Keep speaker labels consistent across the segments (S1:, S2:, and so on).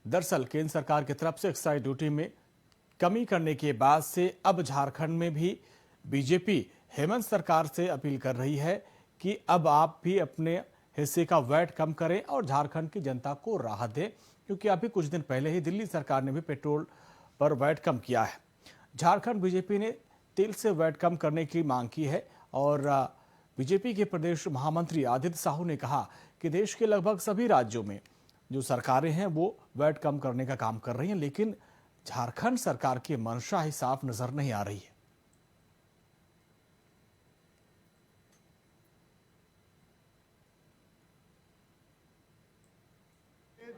S1: दरअसल केंद्र सरकार की तरफ से एक्साइज ड्यूटी में कमी करने के बाद से अब झारखंड में भी बीजेपी हेमंत सरकार से अपील कर रही है कि अब आप भी अपने हिस्से का वैट कम करें और झारखंड की जनता को राहत दें, क्योंकि अभी कुछ दिन पहले ही दिल्ली सरकार ने भी पेट्रोल पर वैट कम किया है। झारखंड बीजेपी ने तेल से वैट कम करने की मांग की है और बीजेपी के प्रदेश महामंत्री आदित्य साहू ने कहा कि देश के लगभग सभी राज्यों में जो सरकारें हैं वो वैट कम करने का काम कर रही हैं, लेकिन झारखंड सरकार की मंशा ही साफ नजर नहीं आ रही है।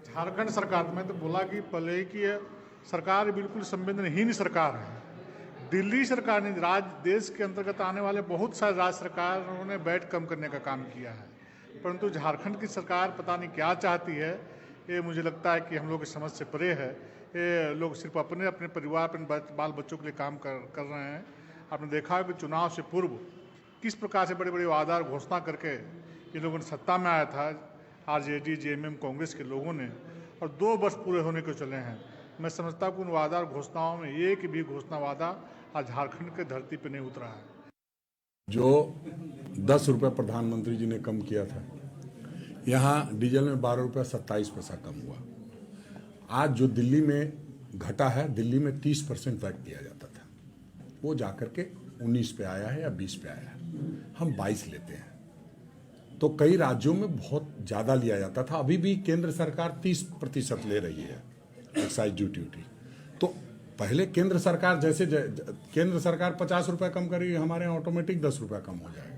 S2: झारखंड सरकार में तो बोला कि पहले की सरकार बिल्कुल संवेदनहीन सरकार है। दिल्ली सरकार ने देश के अंतर्गत आने वाले बहुत सारे राज्य सरकारों ने वैट कम करने का काम किया है, परंतु झारखंड की सरकार पता नहीं क्या चाहती है। ये मुझे लगता है कि हम लोग की समझ से परे है। ये लोग सिर्फ अपने परिवार, अपने बाल बच्चों के लिए काम कर रहे हैं। आपने देखा है कि चुनाव से पूर्व किस प्रकार से बड़े बड़े वादा और घोषणा करके ये लोगों ने सत्ता में आया था, आरजेडी जेएमएम कांग्रेस के लोगों ने, और 2 वर्ष पूरे होने को चले हैं। मैं समझता हूँ कि उन वादा और घोषणाओं में एक भी घोषणा वादा आज झारखंड के धरती पर नहीं उतरा है।
S3: जो 10 रुपये प्रधानमंत्री जी ने कम किया था, यहाँ डीजल में 12 रुपये 27 पैसा कम हुआ। आज जो दिल्ली में घटा है, दिल्ली में 30% वैट दिया जाता था, वो जाकर के 19 पे आया है या 20 पे आया है। हम 22 लेते हैं, तो कई राज्यों में बहुत ज़्यादा लिया जाता था। अभी भी केंद्र सरकार 30% ले रही है एक्साइज ड्यूटी। तो पहले केंद्र सरकार केंद्र सरकार 50 रुपये कम करेगी, हमारे यहाँ ऑटोमेटिक 10 रुपये कम हो जाएगा।